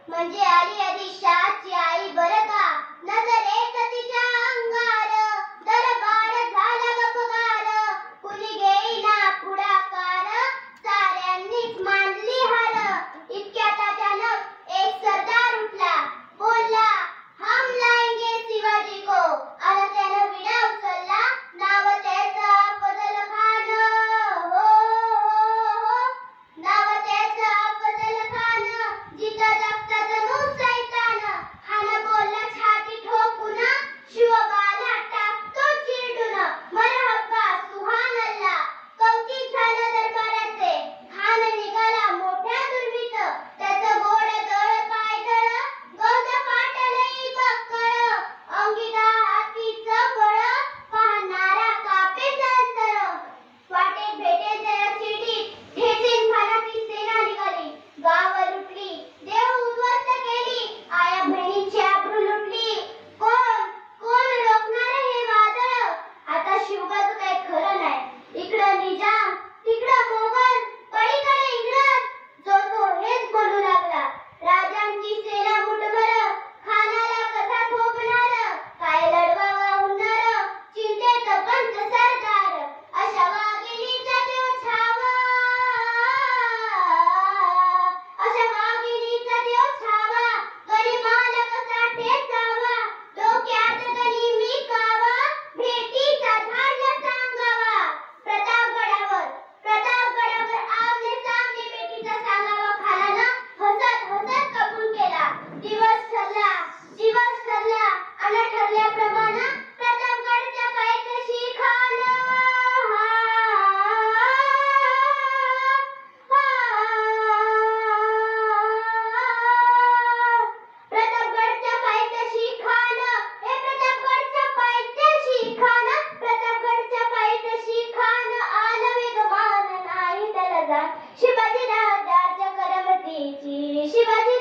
म्हणजे आली आदिशाची आई बरं का. नजर एक तिच्या अंगार, दरबार झाला गपगार. कुणी घेईना पुढाकार, साऱ्यांनीच मानली हार. इतक्यात अचानक एक सरदार उठला, बोलला हम लाएंगे शिवाजी को. आणि त्यानं विडा उचलला, नाव त्याचं अफजल खान. हो हो, नाव त्याचं अफजल खान. जिथं जगता जणू सैतान. खान बोलला छाती ठोकून, शिवबाला टाकतो चिरडून. मरहब्बा सुहानअल्लाह, कौतिक झालं दरबाराचे. खान निघाला मोठ्या दुर्मित, त्याचं गोड दळ पायदळ. गौज फाटलंय बक्कळ, अंगी हातीचं बळ. पाहणारा कापे चालतळ. वाटेत भेटेल त्याला चिठीत, ठेचेन खानाची सेना निघाली. गाव लुटली, देव उद्ध्वस्त केली, आया बहिणीची आबरू लुटली. कोण कोण रोखणार हे वादळ. आता शिवबाचं काही खरं नाही. इकडं निजाम, तिकडं मोगल, पलीकडे इंग्रज. जो तो हेच बोलू लागला, राजांची सेना मुठभर. खानाला कसा थोपणार, काय लढवावा हुनर. चिंतेत पंच सरदार, अशा वाघिणीचा देव छावा. अशा वाघिणीचा देव छावा, गरिबाला कसा ठेचावा. डोक्यात कणी मी कावा, भेटीचा धाडला सांगावा. प्रतापगडावर आमने सामने भेटीचा सांगावा. खानानं हसत हसत कबूल केला. दिवस ठरला आणि ठरल्याप्रमाणे प्रतापगडच्या पायथ्याशी खान. प्रतापगडच्या पायथ्याशी खान, हे प्रतापगडच्या पायथ्याशी खान. प्रतापगडच्या पायथ्याशी खान, आलं वेगवान नाही त्याला जाण. शिवाजी राजाच्या करमतीची, शिवाजी